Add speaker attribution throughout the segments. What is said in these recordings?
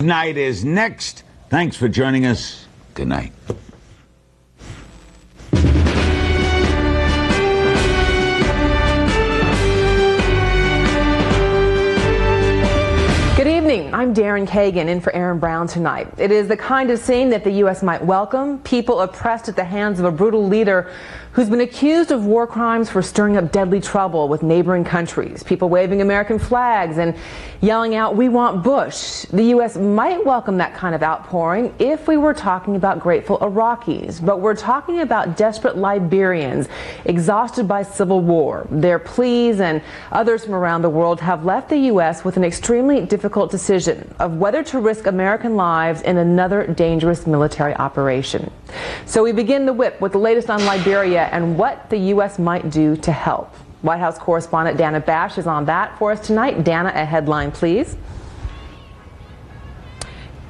Speaker 1: Night is next. Thanks for joining us. Good night.
Speaker 2: Good evening. I'm Darren Kagan in for Aaron Brown tonight. It is the kind of scene that the U.S. might welcome. People oppressed at the hands of a brutal leader who's been accused of war crimes for stirring up deadly trouble with neighboring countries. People waving American flags and yelling out, "We want Bush." The U.S. might welcome that kind of outpouring if we were talking about grateful Iraqis. But we're talking about desperate Liberians exhausted by civil war. Their pleas and others from around the world have left the U.S. with an extremely difficult decision of whether to risk American lives in another dangerous military operation. So we begin the whip with the latest on Liberia and what the U.S. might do to help. White House correspondent Dana Bash is on that for us tonight. Dana, a headline, please.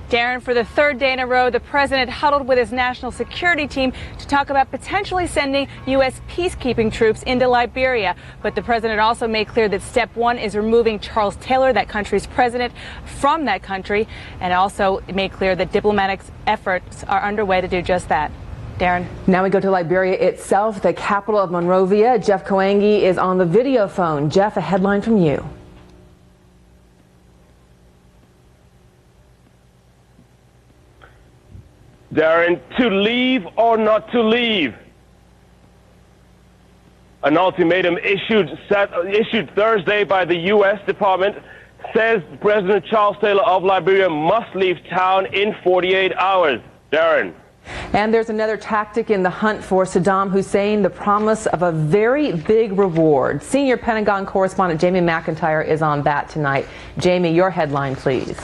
Speaker 3: Darren, for the third day in a row, the president huddled with his national security team to talk about potentially sending U.S. peacekeeping troops into Liberia. But the president also made clear that step one is removing Charles Taylor, that country's president, from that country, and also made clear that diplomatic efforts are underway to do just that. Darren.
Speaker 2: Now we go to Liberia itself, the capital of Monrovia. Jeff Koengi is on the video phone. Jeff, a headline from you.
Speaker 4: Darren, to leave or not to leave? An ultimatum issued Thursday by the U.S. Department says President Charles Taylor of Liberia must leave town in 48 hours. Darren.
Speaker 2: And there's another tactic in the hunt for Saddam Hussein, the promise of a very big reward. Senior Pentagon correspondent Jamie McIntyre is on that tonight. Jamie, your headline, please.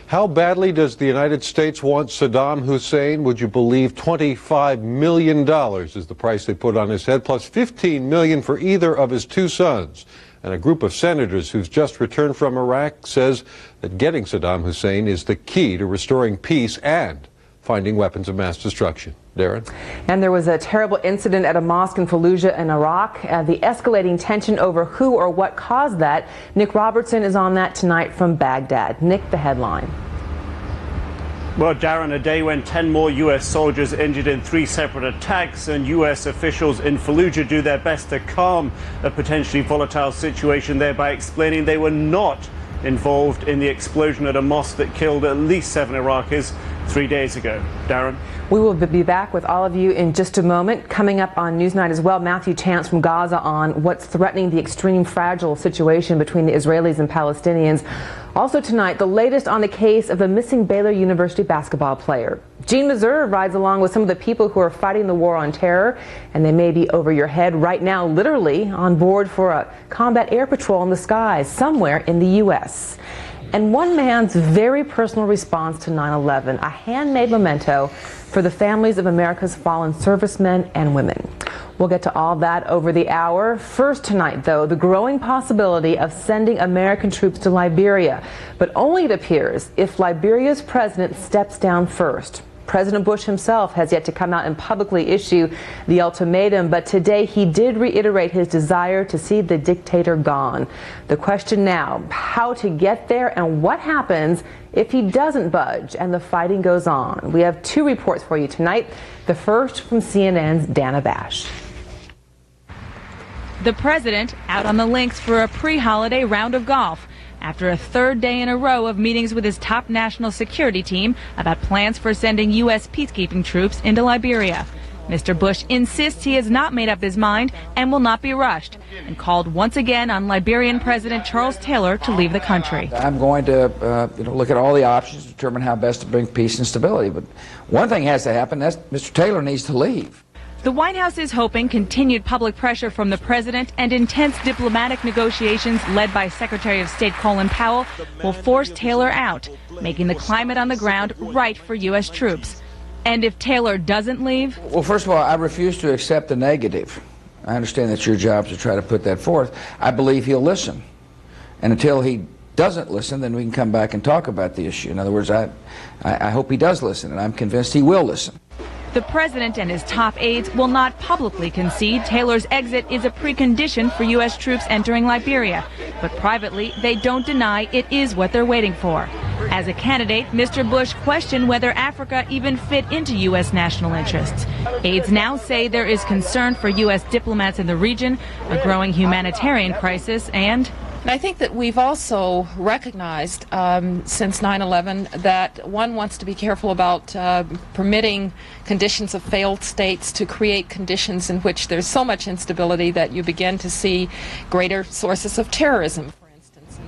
Speaker 5: How badly does the United States want Saddam Hussein? Would you believe $25 million is the price they put on his head, plus $15 million for either of his two sons. And a group of senators who's just returned from Iraq says that getting Saddam Hussein is the key to restoring peace and finding weapons of mass destruction. Darren? And
Speaker 2: there was a terrible incident at a mosque in Fallujah in Iraq. The escalating tension over who or what caused that. Nick Robertson is on that tonight from Baghdad. Nick, the headline.
Speaker 6: Well, Darren, a day when 10 more U.S. soldiers injured in 3 separate attacks, and U.S. officials in Fallujah do their best to calm a potentially volatile situation there by explaining they were not involved in the explosion at a mosque that killed at least 7 Iraqis 3 days ago. Darren?
Speaker 2: We will be back with all of you in just a moment. Coming up on NewsNight as well, Matthew Chance from Gaza on what's threatening the extreme fragile situation between the Israelis and Palestinians. Also tonight, the latest on the case of a missing Baylor University basketball player. Gene Meserve rides along with some of the people who are fighting the war on terror, and they may be over your head right now, literally on board for a combat air patrol in the skies somewhere in the U.S. And one man's very personal response to 9/11, a handmade memento for the families of America's fallen servicemen and women. We'll get to all that over the hour. First tonight, though, the growing possibility of sending American troops to Liberia, but only, it appears, if Liberia's president steps down first. President Bush himself has yet to come out and publicly issue the ultimatum, but today he did reiterate his desire to see the dictator gone. The question now, how to get there and what happens if he doesn't budge and the fighting goes on. We have 2 reports for you tonight. The first from CNN's Dana Bash.
Speaker 7: The president out on the links for a pre-holiday round of golf after a 3rd day in a row of meetings with his top national security team about plans for sending U.S. peacekeeping troops into Liberia. Mr. Bush insists he has not made up his mind and will not be rushed, and called once again on Liberian President Charles Taylor to leave the country.
Speaker 8: I'm going to look at all the options, determine how best to bring peace and stability. But one thing has to happen, that's Mr. Taylor needs to leave.
Speaker 7: The White House is hoping continued public pressure from the president and intense diplomatic negotiations led by Secretary of State Colin Powell will force Taylor out, making the climate on the ground right for U.S. troops. And if Taylor doesn't leave?
Speaker 8: Well, first of all, I refuse to accept the negative. I understand that's your job to try to put that forth. I believe he'll listen. And until he doesn't listen, then we can come back and talk about the issue. In other words, I hope he does listen, and I'm convinced he will listen.
Speaker 7: The president and his top aides will not publicly concede Taylor's exit is a precondition for U.S. troops entering Liberia, But privately, they don't deny it is what they're waiting for. As a candidate, Mr. Bush questioned whether Africa even fit into U.S. national interests. Aides now say there is concern for U.S. diplomats in the region, a growing humanitarian crisis, and
Speaker 9: I think that we've also recognized since 9/11 that one wants to be careful about permitting conditions of failed states to create conditions in which there's so much instability that you begin to see greater sources of terrorism, for instance.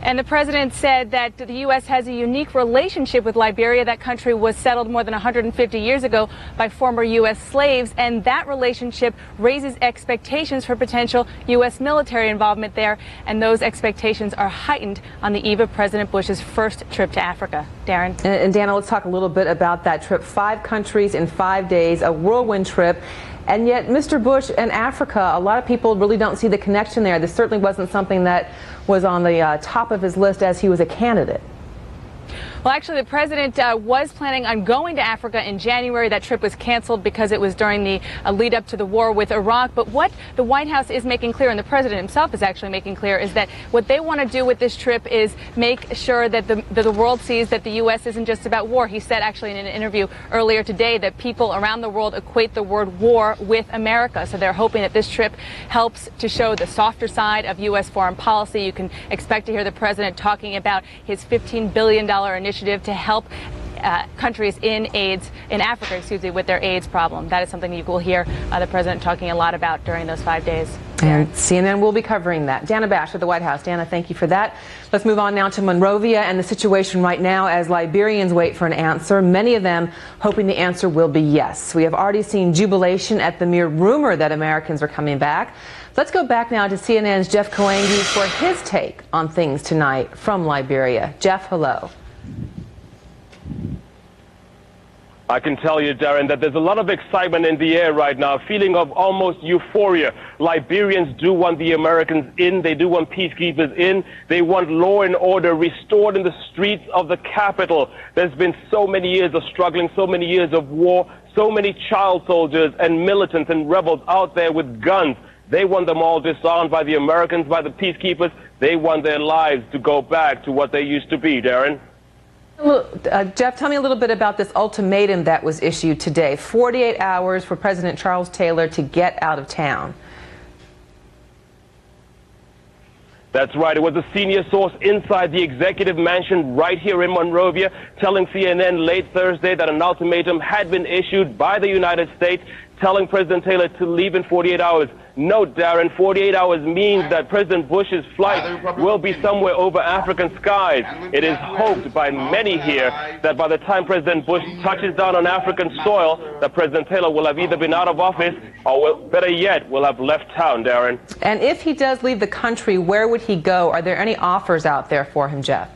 Speaker 3: And the president said that the U.S. has a unique relationship with Liberia. That country was settled more than 150 years ago by former U.S. slaves, and that relationship raises expectations for potential U.S. military involvement there, and those expectations are heightened on the eve of President Bush's first trip to Africa. Darren?
Speaker 2: And Dana, let's talk a little bit about that trip. 5 countries in 5 days, a whirlwind trip. And yet, Mr. Bush and Africa, a lot of people really don't see the connection there. This certainly wasn't something that was on the top of his list as he was a candidate.
Speaker 3: Well, actually, the president was planning on going to Africa in January. That trip was canceled because it was during the lead up to the war with Iraq. But what the White House is making clear, and the president himself is actually making clear, is that what they want to do with this trip is make sure that the world sees that the U.S. isn't just about war. He said actually in an interview earlier today that people around the world equate the word war with America. So they're hoping that this trip helps to show the softer side of U.S. foreign policy. You can expect to hear the president talking about his $15 billion initiative to help countries in Africa, with their AIDS problem. That is something you will hear the president talking a lot about during those 5 days.
Speaker 2: And CNN will be covering that. Dana Bash at the White House. Dana, thank you for that. Let's move on now to Monrovia and the situation right now as Liberians wait for an answer, many of them hoping the answer will be yes. We have already seen jubilation at the mere rumor that Americans are coming back. Let's go back now to CNN's Jeff Koengi for his take on things tonight from Liberia. Jeff, hello.
Speaker 4: I can tell you, Darren, that there's a lot of excitement in the air right now, a feeling of almost euphoria. Liberians do want the Americans in. They do want peacekeepers in. They want law and order restored in the streets of the capital. There's been so many years of struggling, so many years of war, so many child soldiers and militants and rebels out there with guns. They want them all disarmed by the Americans, by the peacekeepers. They want their lives to go back to what they used to be, Darren.
Speaker 2: Jeff, tell me a little bit about this ultimatum that was issued today. 48 hours for President Charles Taylor to get out of town.
Speaker 4: That's right. It was a senior source inside the executive mansion right here in Monrovia telling CNN late Thursday that an ultimatum had been issued by the United States telling President Taylor to leave in 48 hours. Note, Darren, 48 hours means that President Bush's flight will be somewhere over African skies. It is hoped by many here that by the time President Bush touches down on African soil, that President Taylor will have either been out of office or, better yet, will have left town, Darren.
Speaker 2: And if he does leave the country, where would he go? Are there any offers out there for him, Jeff?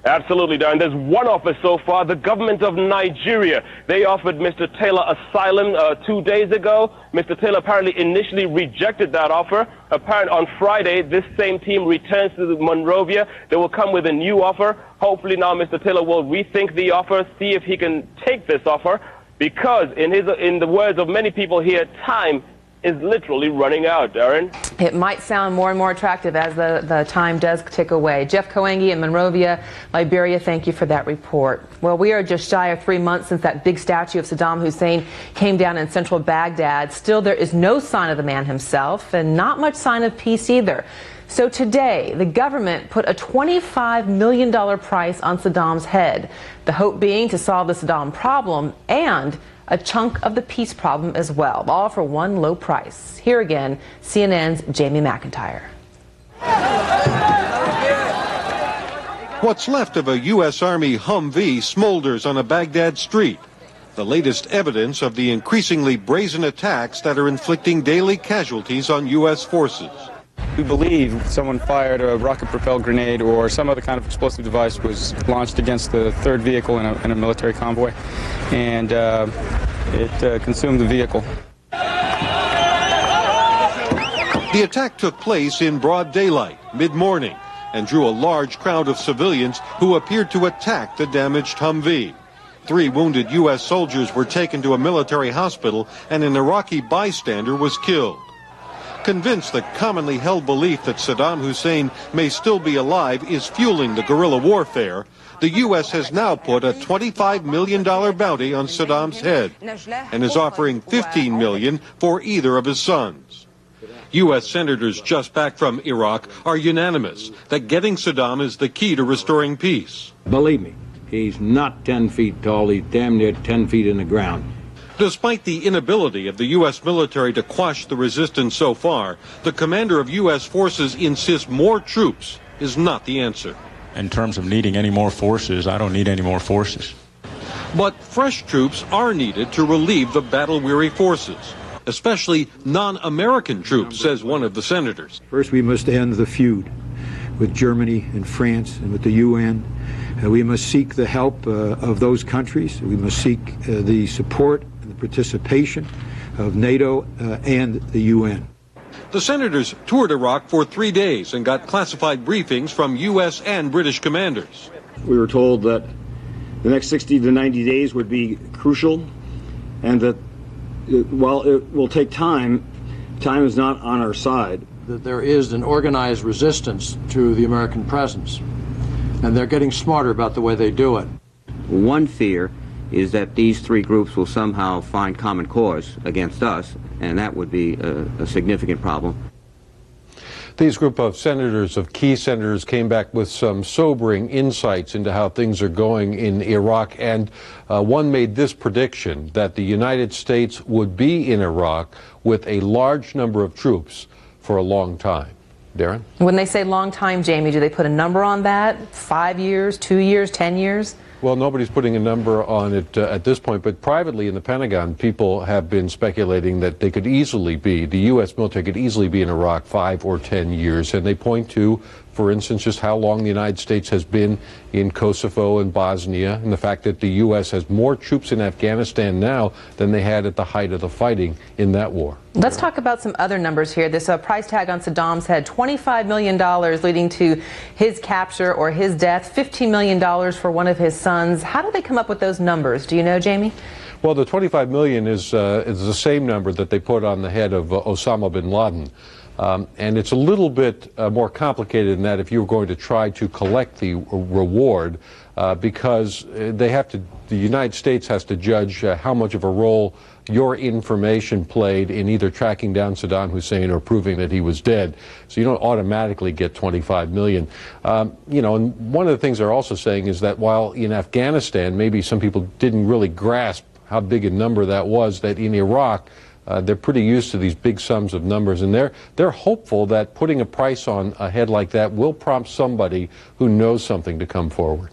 Speaker 4: Absolutely, Darren. There's one offer so far. The government of Nigeria, they offered Mr. Taylor asylum 2 days ago. Mr. Taylor apparently initially rejected that offer. Apparently on Friday, this same team returns to Monrovia. They will come with a new offer. Hopefully now Mr. Taylor will rethink the offer, see if he can take this offer, because in the words of many people here, time is literally running out, Darren.
Speaker 2: It might sound more and more attractive as the time does tick away. Jeff Koengi in Monrovia, Liberia, thank you for that report. Well, we are just shy of 3 months since that big statue of Saddam Hussein came down in central Baghdad. Still, there is no sign of the man himself and not much sign of peace either. So today, the government put a $25 million price on Saddam's head, the hope being to solve the Saddam problem and a chunk of the peace problem as well, all for one low price. Here again, CNN's Jamie McIntyre.
Speaker 5: What's left of a U.S. Army Humvee smolders on a Baghdad street, the latest evidence of the increasingly brazen attacks that are inflicting daily casualties on U.S. forces.
Speaker 10: We believe someone fired a rocket-propelled grenade or some other kind of explosive device was launched against the third vehicle in a military convoy, and it consumed the vehicle.
Speaker 5: The attack took place in broad daylight, mid-morning, and drew a large crowd of civilians who appeared to attack the damaged Humvee. 3 wounded U.S. soldiers were taken to a military hospital, and an Iraqi bystander was killed. Convinced the commonly held belief that Saddam Hussein may still be alive is fueling the guerrilla warfare, the U.S. has now put a $25 million bounty on Saddam's head and is offering $15 million for either of his sons. U.S. senators just back from Iraq are unanimous that getting Saddam is the key to restoring peace.
Speaker 11: Believe me, he's not 10 feet tall, he's damn near 10 feet in the ground.
Speaker 5: Despite the inability of the U.S. military to quash the resistance so far, the commander of U.S. forces insists more troops is not the answer.
Speaker 12: In terms of needing any more forces, I don't need any more forces.
Speaker 5: But fresh troops are needed to relieve the battle-weary forces, especially non-American troops, says one of the senators.
Speaker 13: First, we must end the feud with Germany and France and with the UN. We must seek the help of those countries. We must seek the support and the participation of NATO and the UN.
Speaker 5: The senators toured Iraq for 3 days and got classified briefings from U.S. and British commanders.
Speaker 14: We were told that the next 60 to 90 days would be crucial, and that while it will take time, time is not on our side.
Speaker 15: That there is an organized resistance to the American presence, and they're getting smarter about the way they do it.
Speaker 16: One fear is that these three groups will somehow find common cause against us, and that would be a significant problem.
Speaker 5: These group of key senators, came back with some sobering insights into how things are going in Iraq, and one made this prediction that the United States would be in Iraq with a large number of troops for a long time. Darren?
Speaker 2: When they say long time, Jamie, do they put a number on that? 5 years, 2 years, 10 years?
Speaker 5: Well, nobody's putting a number on it at this point, but privately in the Pentagon, people have been speculating that they could easily be, the U.S. military could easily be in Iraq 5 or 10 years, and they point to, for instance, just how long the United States has been in Kosovo and Bosnia, and the fact that the U.S. has more troops in Afghanistan now than they had at the height of the fighting in that war.
Speaker 2: Let's talk about some other numbers here. This price tag on Saddam's head, $25 million leading to his capture or his death, $15 million for one of his sons. How do they come up with those numbers? Do you know, Jamie?
Speaker 5: Well, the $25 million is the same number that they put on the head of Osama bin Laden. And it's a little bit more complicated than that if you were going to try to collect the reward, because the United States has to judge how much of a role your information played in either tracking down Saddam Hussein or proving that he was dead. So you don't automatically get $25 million. You know, and one of the things they're also saying is that while in Afghanistan, maybe some people didn't really grasp how big a number that was, that in Iraq, they're pretty used to these big sums of numbers, and they're hopeful that putting a price on a head like that will prompt somebody who knows something to come forward.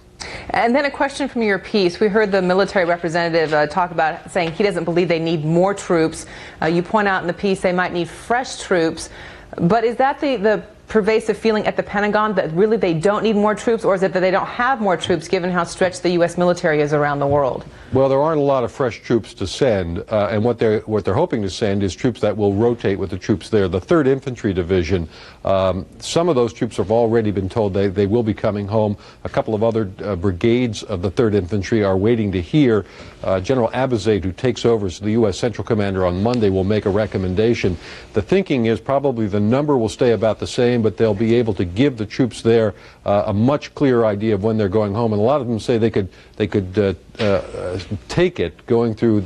Speaker 2: And then a question from your piece. We heard the military representative talk about saying he doesn't believe they need more troops. You point out in the piece they might need fresh troops. But is that the pervasive feeling at the Pentagon, that really they don't need more troops, or is it that they don't have more troops given how stretched the U.S. military is around the world?
Speaker 5: Well, there aren't a lot of fresh troops to send, and what they're hoping to send is troops that will rotate with the troops there. The 3rd Infantry Division, some of those troops have already been told they will be coming home. A couple of other brigades of the 3rd Infantry are waiting to hear. General Abizaid, who takes over as the U.S. Central Commander on Monday, will make a recommendation. The thinking is probably the number will stay about the same, but they'll be able to give the troops there a much clearer idea of when they're going home. And a lot of them say they could take it going through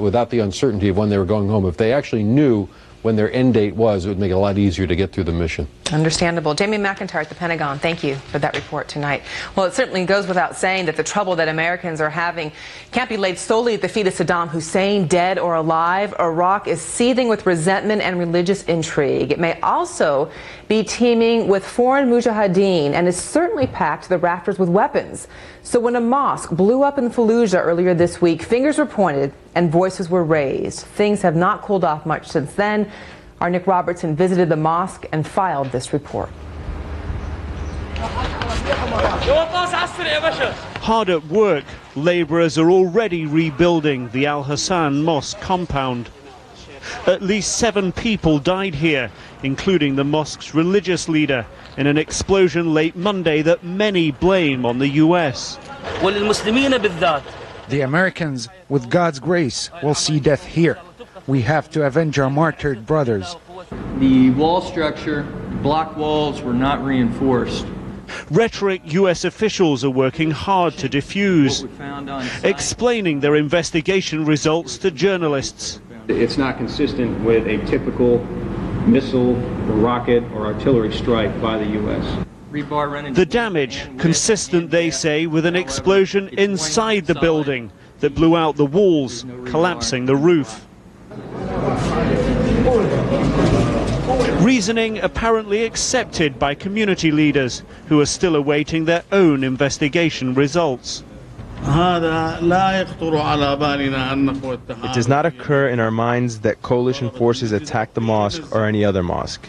Speaker 5: without the uncertainty of when they were going home. If they actually knew when their end date was, it would make it a lot easier to get through the mission.
Speaker 2: Understandable. Jamie McIntyre at the Pentagon, thank you for that report tonight. Well, it certainly goes without saying that the trouble that Americans are having can't be laid solely at the feet of Saddam Hussein, dead or alive. Iraq is seething with resentment and religious intrigue. It may also be teeming with foreign mujahideen and is certainly packed to the rafters with weapons. So when a mosque blew up in Fallujah earlier this week, fingers were pointed and voices were raised. Things have not cooled off much since then. Our Nick Robertson visited the mosque and filed this report.
Speaker 6: Hard at work, labourers are already rebuilding the Al Hassan Mosque compound. At least 7 people died here, including the mosque's religious leader, in an explosion late Monday that many blame on the US.
Speaker 17: The Americans, with God's grace, will see death here. We have to avenge our martyred brothers. The wall structure, block walls, were not reinforced.
Speaker 6: Rhetoric U.S. officials are working hard to diffuse, explaining their investigation results to journalists.
Speaker 10: It's not consistent with a typical missile, rocket, or artillery strike by the U.S.
Speaker 6: The damage, consistent, they say, with an explosion inside the building that blew out the walls, collapsing the roof. Reasoning apparently accepted by community leaders who are still awaiting their own investigation results.
Speaker 18: It does not occur in our minds that coalition forces attacked the mosque or any other mosque.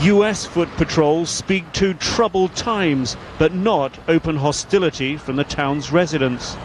Speaker 6: U.S. foot patrols speak to troubled times, but not open hostility from the town's residents.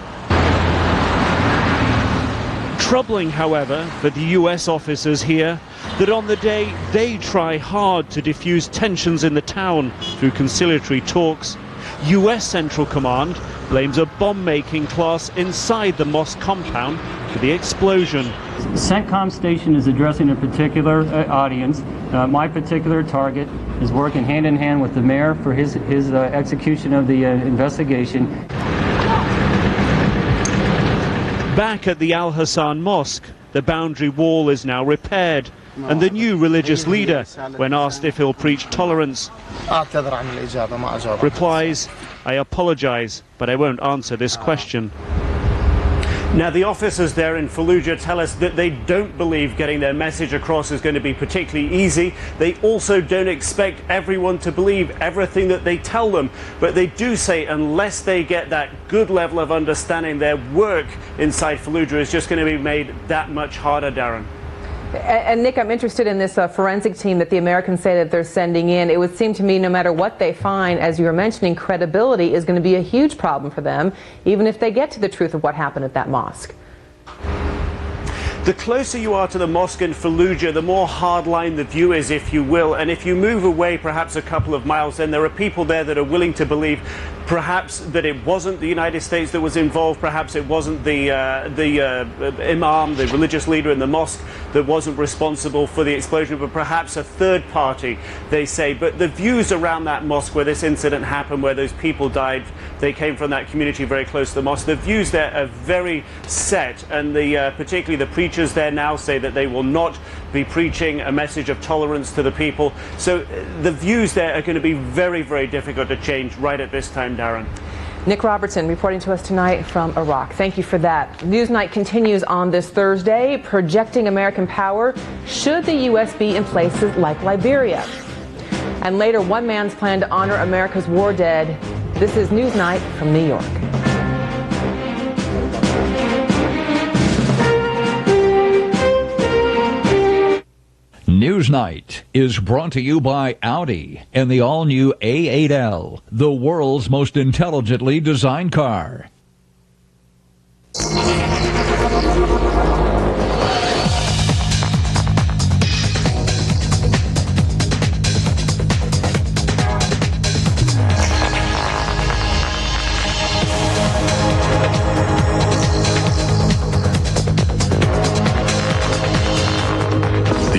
Speaker 6: Troubling, however, for the U.S. officers here, that on the day they try hard to diffuse tensions in the town through conciliatory talks, U.S. Central Command blames a bomb-making class inside the mosque compound for the explosion.
Speaker 19: CENTCOM station is addressing a particular audience. My particular target is working hand in hand with the mayor for his execution of the investigation.
Speaker 6: Back at the Al Hassan Mosque, the boundary wall is now repaired, and the new religious leader, when asked if he'll preach tolerance, replies, "I apologize, but I won't answer this question." Now, the officers there in Fallujah tell us that they don't believe getting their message across is going to be particularly easy. They also don't expect everyone to believe everything that they tell them. But they do say unless they get that good level of understanding, their work inside Fallujah is just going to be made that much harder, Darren.
Speaker 2: And Nick, I'm interested in this forensic team that the Americans say that they're sending in. It would seem to me no matter what they find, as you were mentioning, credibility is going to be a huge problem for them, even if they get to the truth of what happened at that mosque.
Speaker 6: The closer you are to the mosque in Fallujah, the more hardline the view is, if you will. And if you move away perhaps a couple of miles, then there are people there that are willing to believe perhaps that it wasn't the United States that was involved, perhaps it wasn't the imam, the religious leader in the mosque, that wasn't responsible for the explosion, but perhaps a third party, they say. But the views around that mosque where this incident happened, where those people died, they came from that community very close to the mosque, the views there are very set, and particularly the preachers there now say that they will not be preaching a message of tolerance to the people. So the views there are going to be very, very difficult to change right at this time, Darren.
Speaker 2: Nick Robertson reporting to us tonight from Iraq. Thank you for that. Newsnight continues on this Thursday, projecting American power should the U.S. be in places like Liberia. And later, one man's plan to honor America's war dead. This is Newsnight from New York.
Speaker 20: Newsnight is brought to you by Audi and the all-new A8L, the world's most intelligently designed car.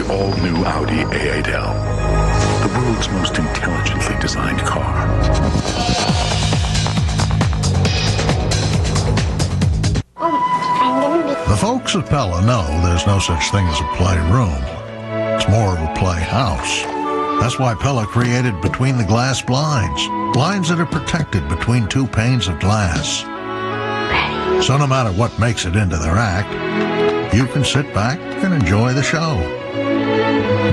Speaker 21: All-new Audi A8L, the world's most intelligently designed car.
Speaker 22: The folks at Pella know there's no such thing as a playroom. It's more of a playhouse. That's why Pella created Between the Glass blinds. Blinds that are protected between two panes of glass. So no matter what makes it into the rack, you can sit back and enjoy the show.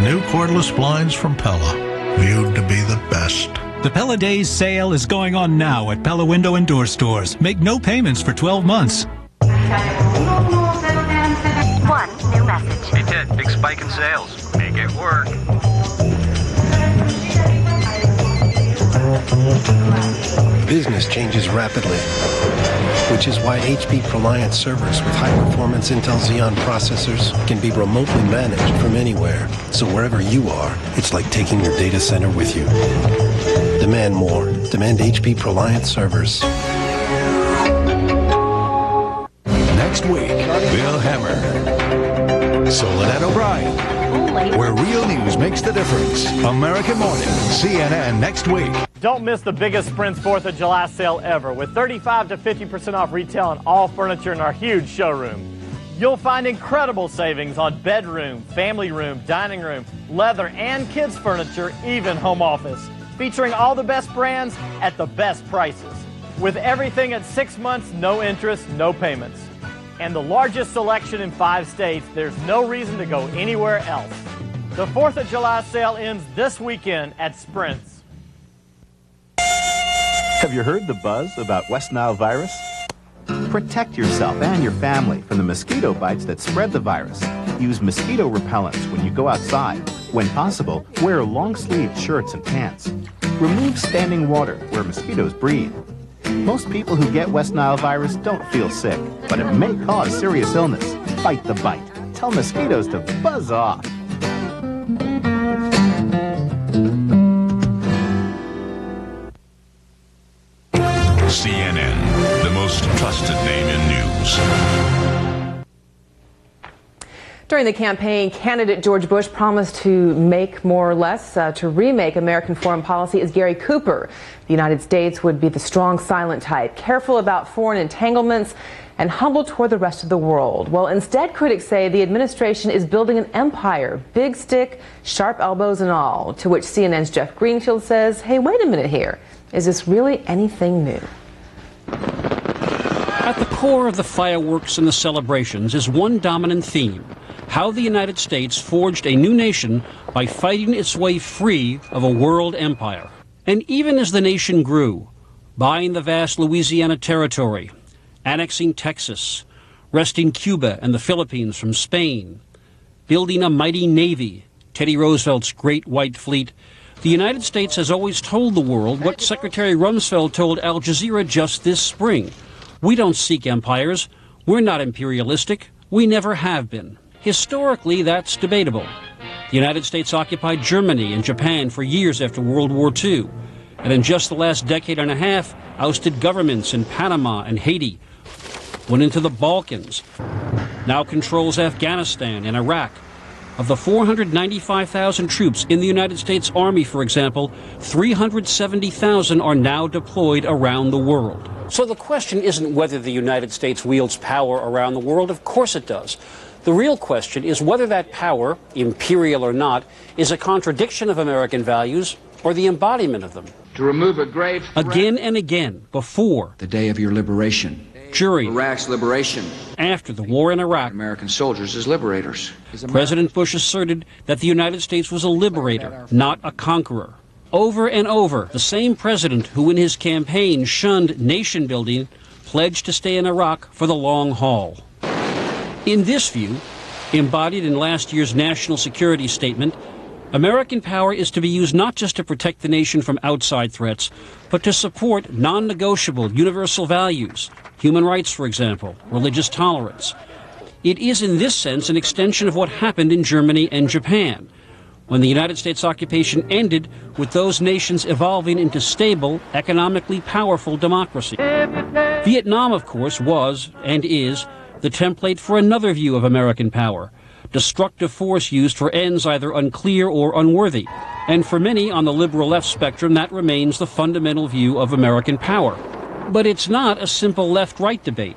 Speaker 22: New cordless blinds from Pella, viewed to be the best.
Speaker 23: The Pella Days sale is going on now at Pella Window and Door Stores. Make no payments for 12 months.
Speaker 24: One new message.
Speaker 25: Hey Ted, big spike in sales. Make it work.
Speaker 26: Business changes rapidly, which is why HP ProLiant servers with high-performance Intel Xeon processors can be remotely managed from anywhere. So wherever you are, it's like taking your data center with you. Demand more. Demand HP ProLiant servers.
Speaker 20: Next week, Bill Hammer.
Speaker 21: Solon and O'Brien, where real news makes the difference. American Morning, CNN next week.
Speaker 1: Don't miss the biggest Sprint's 4th of July sale ever, with 35 to 50% off retail on all furniture in our huge showroom. You'll find incredible savings on bedroom, family room, dining room, leather, and kids furniture, even home office. Featuring all the best brands at the best prices. With everything at 6 months, no interest, no payments. And the largest selection in 5 states, there's no reason to go anywhere else. The 4th of July sale ends this weekend at Sprint's.
Speaker 3: Have you heard the buzz about West Nile virus? Protect yourself and your family from the mosquito bites that spread the virus. Use mosquito repellents when you go outside. When possible, wear long-sleeved shirts and pants. Remove standing water where mosquitoes breed. Most people who get West Nile virus don't feel sick, but it may cause serious illness. Fight the bite. Tell mosquitoes to buzz off.
Speaker 21: CNN, the most trusted name in news.
Speaker 2: During the campaign, candidate George Bush promised to make more or less, to remake American foreign policy as Gary Cooper. The United States would be the strong, silent type, careful about foreign entanglements and humble toward the rest of the world. Well, instead, critics say the administration is building an empire, big stick, sharp elbows and all, to which CNN's Jeff Greenfield says, hey, wait a minute here. Is this really anything new?
Speaker 4: At the core of the fireworks and the celebrations is one dominant theme: how the United States forged a new nation by fighting its way free of a world empire. And even as the nation grew, buying the vast Louisiana territory, annexing Texas, wresting Cuba and the Philippines from Spain, building a mighty navy, Teddy Roosevelt's Great White Fleet, the United States has always told the world what Secretary Rumsfeld told Al Jazeera just this spring. We don't seek empires. We're not imperialistic. We never have been. Historically, that's debatable. The United States occupied Germany and Japan for years after World War II, and in just the last decade and a half, ousted governments in Panama and Haiti, went into the Balkans, now controls Afghanistan and Iraq. Of the 495,000 troops in the United States Army, for example, 370,000 are now deployed around the world. So the question isn't whether the United States wields power around the world. Of course it does. The real question is whether that power, imperial or not, is a contradiction of American values or the embodiment of them.
Speaker 7: To remove a grave threat.
Speaker 4: Again and again, before
Speaker 7: The day of your liberation.
Speaker 4: during,
Speaker 7: Iraq's liberation.
Speaker 4: after the war in Iraq,
Speaker 7: American soldiers as liberators.
Speaker 4: President Bush asserted that the United States was a liberator, not a conqueror. Over and over, the same president who in his campaign shunned nation building pledged to stay in Iraq for the long haul. In this view, embodied in last year's national security statement, American power is to be used not just to protect the nation from outside threats, but to support non-negotiable universal values, human rights, for example, religious tolerance. It is in this sense an extension of what happened in Germany and Japan, when the United States occupation ended with those nations evolving into stable, economically powerful democracy. Vietnam, of course, was and is the template for another view of American power, destructive force used for ends either unclear or unworthy. And for many on the liberal left spectrum, that remains the fundamental view of American power. But it's not a simple left-right debate.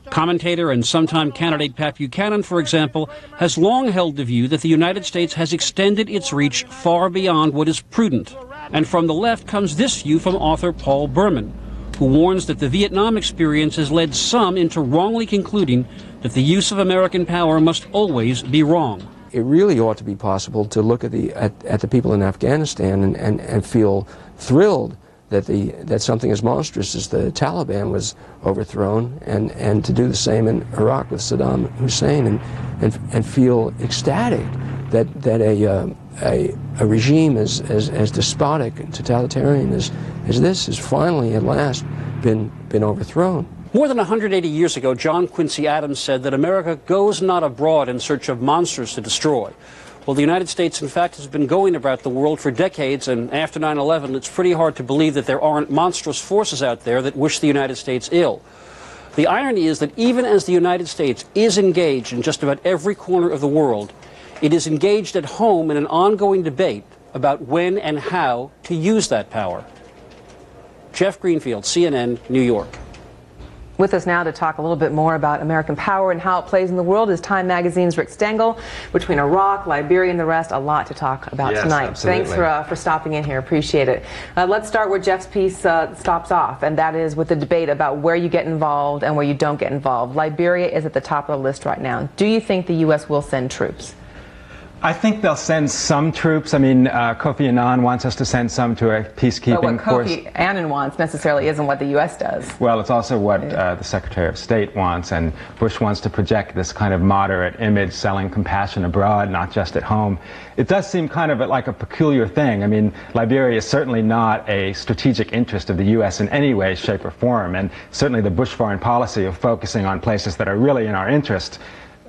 Speaker 4: Commentator and sometime candidate Pat Buchanan, for example, has long held the view that the United States has extended its reach far beyond what is prudent. And from the left comes this view from author Paul Berman, who warns that the Vietnam experience has led some into wrongly concluding that the use of American power must always be wrong.
Speaker 8: It really ought to be possible to look at the people in Afghanistan and feel thrilled that something as monstrous as the Taliban was overthrown, and to do the same in Iraq with Saddam Hussein, and feel ecstatic that a regime as despotic and totalitarian as this has finally at last been overthrown.
Speaker 4: More than 180 years ago, John Quincy Adams said that America goes not abroad in search of monsters to destroy. Well, the United States, in fact, has been going about the world for decades, and after 9/11, it's pretty hard to believe that there aren't monstrous forces out there that wish the United States ill. The irony is that even as the United States is engaged in just about every corner of the world, it is engaged at home in an ongoing debate about when and how to use that power. Jeff Greenfield, CNN, New York.
Speaker 2: With us now to talk a little bit more about American power and how it plays in the world is Time Magazine's Rick Stengel. Between Iraq, Liberia, and the rest, a lot to talk about tonight.
Speaker 9: Absolutely.
Speaker 2: Thanks for stopping in here. Appreciate it. Let's start where Jeff's piece stops off, and that is with the debate about where you get involved and where you don't get involved. Liberia is at the top of the list right now. Do you think the U.S. will send troops?
Speaker 9: I think they'll send some troops. I mean, Kofi Annan wants us to send some to a peacekeeping force.
Speaker 2: But what Kofi Annan wants necessarily isn't what the U.S. does.
Speaker 9: Well, it's also what the Secretary of State wants, and Bush wants to project this kind of moderate image, selling compassion abroad, not just at home. It does seem kind of like a peculiar thing. I mean, Liberia is certainly not a strategic interest of the U.S. in any way, shape, or form, and certainly the Bush foreign policy of focusing on places that are really in our interest,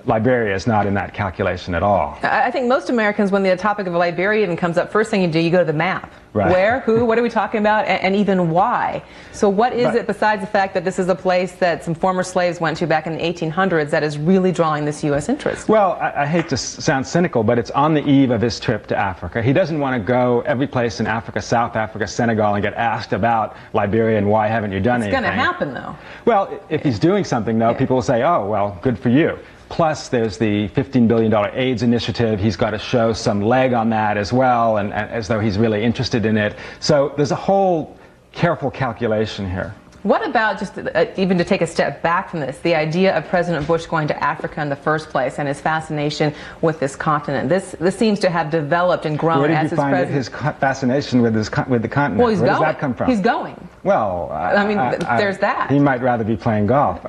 Speaker 9: Liberia is not in that calculation at all.
Speaker 2: I think most Americans, when the topic of Liberia even comes up, first thing you do, you go to the map.
Speaker 9: Right.
Speaker 2: Where, who, what are we talking about, and even why? So what is it, besides the fact that this is a place that some former slaves went to back in the 1800s, that is really drawing this U.S. interest?
Speaker 9: Well, I hate to sound cynical, but it's on the eve of his trip to Africa. He doesn't want to go every place in Africa, South Africa, Senegal, and get asked about Liberia and why haven't you done anything.
Speaker 2: It's going to happen, though.
Speaker 9: Well, if he's doing something, though, people will say, oh, well, good for you. Plus, there's the $15 billion AIDS initiative. He's got to show some leg on that as well, and as though he's really interested in it. So there's a whole careful calculation here.
Speaker 2: What about, just even to take a step back from this, the idea of President Bush going to Africa in the first place and his fascination with this continent? This seems to have developed and grown as his president.
Speaker 9: Where did you find his fascination with the continent?
Speaker 2: Well, he's
Speaker 9: Where
Speaker 2: going.
Speaker 9: does that come from?
Speaker 2: He's going.
Speaker 9: Well,
Speaker 2: I mean, there's that.
Speaker 9: He might rather be playing golf.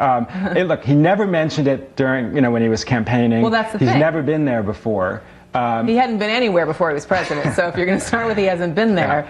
Speaker 9: Look, he never mentioned it during, when he was campaigning.
Speaker 2: Well, that's the thing.
Speaker 9: He's never been there before.
Speaker 2: He hadn't been anywhere before he was president, so if you're going to start with he hasn't been there.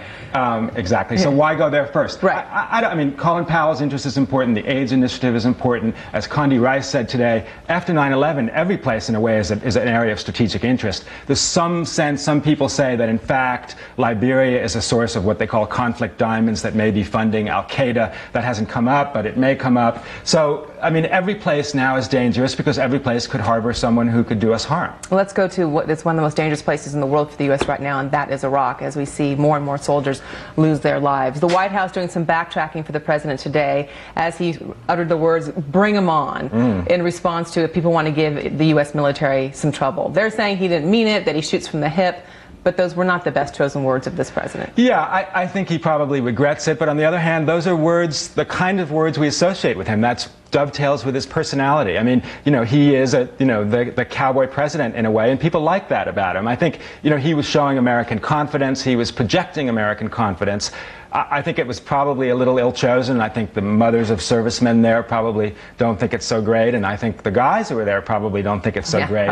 Speaker 9: Exactly. So why go there first?
Speaker 2: Right.
Speaker 9: I mean, Colin Powell's interest is important. The AIDS initiative is important. As Condi Rice said today, after 9/11, every place in a way is an area of strategic interest. There's some sense, some people say that in fact Liberia is a source of what they call conflict diamonds that may be funding Al-Qaeda. That hasn't come up, but it may come up. So, I mean, every place now is dangerous because every place could harbor someone who could do us harm.
Speaker 2: Well, let's go to what is one of the most dangerous places in the world for the U.S. right now, and that is Iraq, as we see more and more soldiers lose their lives. The White House doing some backtracking for the president today as he uttered the words, "Bring them on," in response to if people want to give the U.S. military some trouble. They're saying he didn't mean it, that he shoots from the hip. But those were not the best chosen words of this president. Yeah,
Speaker 9: I think he probably regrets it. But on the other hand, those are words, the kind of words we associate with him. That's dovetails with his personality. I mean, he is the cowboy president in a way, and people like that about him. I think, he was showing American confidence. He was projecting American confidence. I think it was probably a little ill-chosen. I think the mothers of servicemen there probably don't think it's so great, and I think the guys who are there probably don't think it's so great.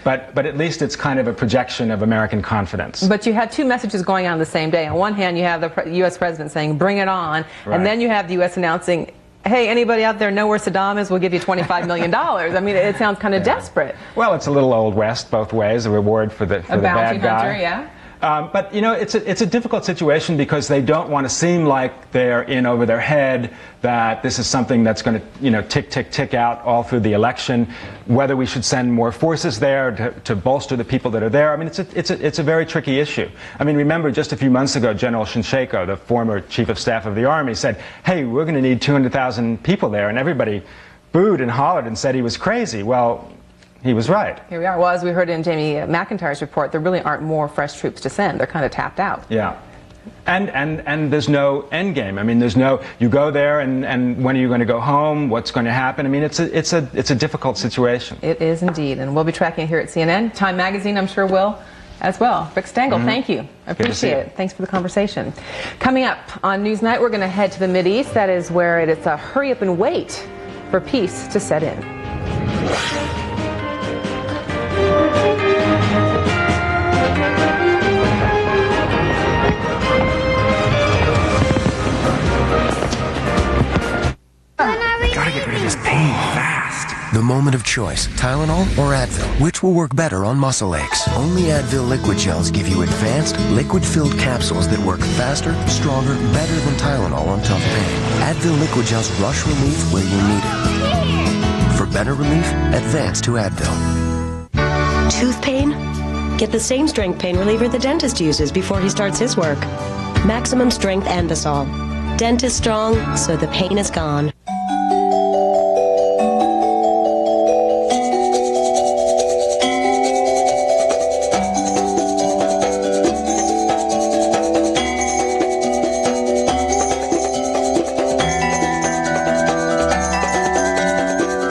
Speaker 9: But at least it's kind of a projection of American confidence.
Speaker 2: But you had two messages going on the same day. On one hand, you have the U.S. president saying, "Bring it on," and then you have the U.S. announcing, "Hey, anybody out there know where Saddam is? We'll give you $25 million. I mean, it sounds kind of desperate.
Speaker 9: Well, it's a little Old West both ways, a reward for the bad guy.
Speaker 2: Hunter, yeah.
Speaker 9: But, it's a difficult situation because they don't want to seem like they're in over their head, that this is something that's going to, tick out all through the election, whether we should send more forces there to bolster the people that are there. I mean, it's a very tricky issue. I mean, remember just a few months ago, General Shinseko, the former chief of staff of the Army, said, hey, we're going to need 200,000 people there, and everybody booed and hollered and said he was crazy. Well, he was right.
Speaker 2: Here we are. Well, as we heard in Jamie McIntyre's report, there really aren't more fresh troops to send. They're kind of tapped out.
Speaker 9: Yeah. And there's no end game. I mean, there's no, you go there and when are you going to go home? What's going to happen? I mean, it's a difficult situation.
Speaker 2: It is indeed. And we'll be tracking here at CNN. Time Magazine, I'm sure, will as well. Rick Stengel, thank you. I appreciate it. Thanks for the conversation. Coming up on Newsnight, we're going to head to the Mideast. That is where it's a hurry up and wait for peace to set in.
Speaker 11: Gotta get rid of this pain fast. The The moment of choice, Tylenol or Advil? Which will work better on muscle aches? Only Advil liquid gels give you advanced, liquid-filled capsules that work faster, stronger, better than Tylenol on tough pain. Advil liquid gels rush relief where you need it. For better relief, advance to Advil.
Speaker 12: Tooth pain? Get the same strength pain reliever the dentist uses before he starts his work. Maximum Strength Anbesol. Dentist strong, so the pain is gone.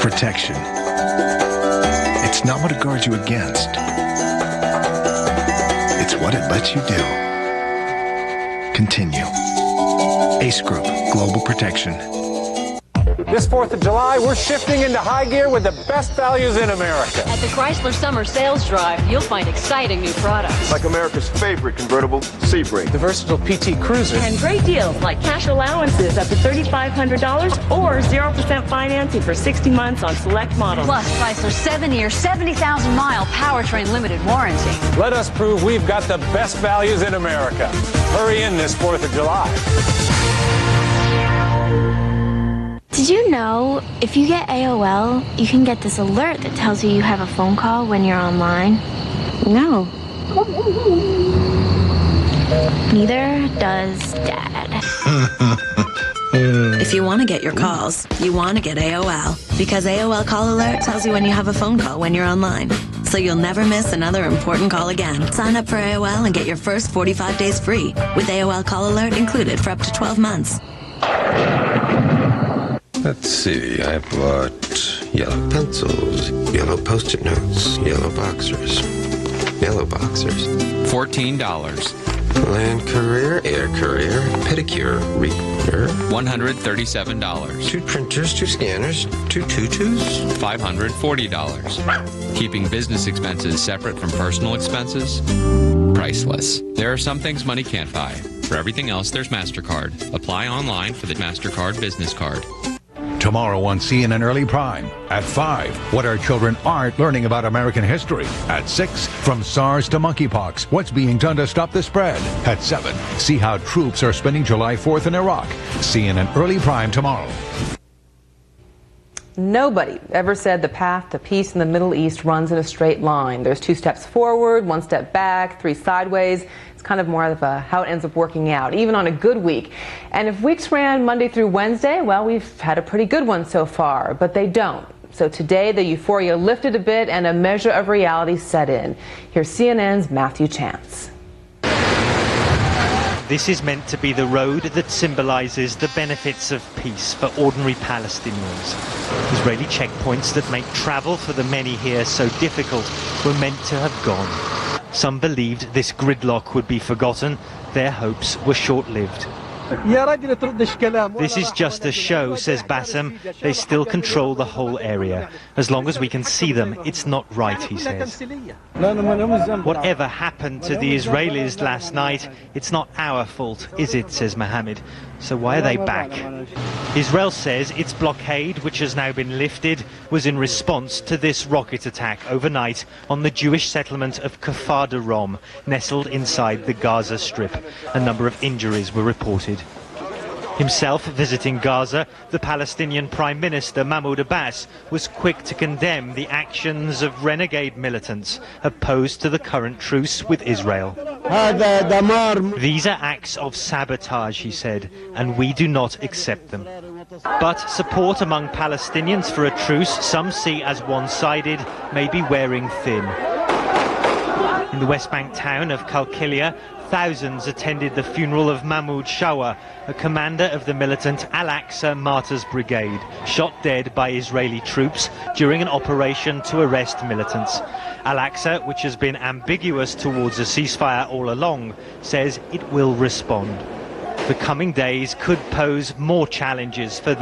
Speaker 22: Protection. It's not what it guards you against. It's what it lets you do. Continue. Ace Group, Global Protection.
Speaker 13: This 4th of July, we're shifting into high gear with the best values in America.
Speaker 14: At the Chrysler Summer Sales Drive, you'll find exciting new products.
Speaker 15: Like America's favorite convertible, Sebring.
Speaker 13: The versatile PT Cruiser.
Speaker 16: And great deals like cash allowances up to $3,500 or 0% financing for 60 months on select models.
Speaker 14: Plus, Chrysler's 7-year, 70,000-mile powertrain limited warranty.
Speaker 13: Let us prove we've got the best values in America. Hurry in this 4th of July.
Speaker 27: Did you know if you get AOL, you can get this alert that tells you you have a phone call when you're online? No. Neither does Dad.
Speaker 28: If you want to get your calls, you want to get AOL. Because AOL Call Alert tells you when you have a phone call when you're online. So you'll never miss another important call again. Sign up for AOL and get your first 45 days free. With AOL Call Alert included for up to 12 months.
Speaker 29: Let's see, I bought yellow pencils, yellow Post-it notes, yellow boxers. $14. Land Courier, Air Courier, Pedicure, Reader.
Speaker 30: $137.
Speaker 29: 2 printers, 2 scanners, 2 tutus.
Speaker 30: $540. Keeping business expenses separate from personal expenses? Priceless. There are some things money can't buy. For everything else, there's MasterCard. Apply online for the MasterCard Business Card.
Speaker 21: Tomorrow on CNN Early Prime. At 5, what our children aren't learning about American history. At 6, from SARS to monkeypox, what's being done to stop the spread. At 7, see how troops are spending July 4th in Iraq. CNN Early Prime tomorrow.
Speaker 2: Nobody ever said the path to peace in the Middle East runs in a straight line. There's 2 steps forward, 1 step back, 3 sideways. It's kind of more of how it ends up working out, even on a good week. And if weeks ran Monday through Wednesday, well, we've had a pretty good one so far, but they don't. So today, the euphoria lifted a bit and a measure of reality set in. Here's CNN's Matthew Chance.
Speaker 31: This is meant to be the road that symbolizes the benefits of peace for ordinary Palestinians. Israeli checkpoints that make travel for the many here so difficult were meant to have gone. Some believed this gridlock would be forgotten. Their hopes were short-lived. This is just a show, says Bassem. They still control the whole area. As long as we can see them, it's not right, he says. Whatever happened to the Israelis last night, it's not our fault, is it, says Mohammed. So why are they back? Israel says its blockade, which has now been lifted, was in response to this rocket attack overnight on the Jewish settlement of Kfar Darom, nestled inside the Gaza Strip. A number of injuries were reported. Himself visiting Gaza, the Palestinian Prime Minister Mahmoud Abbas was quick to condemn the actions of renegade militants opposed to the current truce with Israel. These are acts of sabotage, he said, and we do not accept them. But support among Palestinians for a truce some see as one-sided may be wearing thin. In the West Bank town of Kalkilia, thousands attended the funeral of Mahmoud Shawa, a commander of the militant Al-Aqsa Martyrs Brigade, shot dead by Israeli troops during an operation to arrest militants. Al-Aqsa, which has been ambiguous towards a ceasefire all along, says it will respond. The coming days could pose more challenges for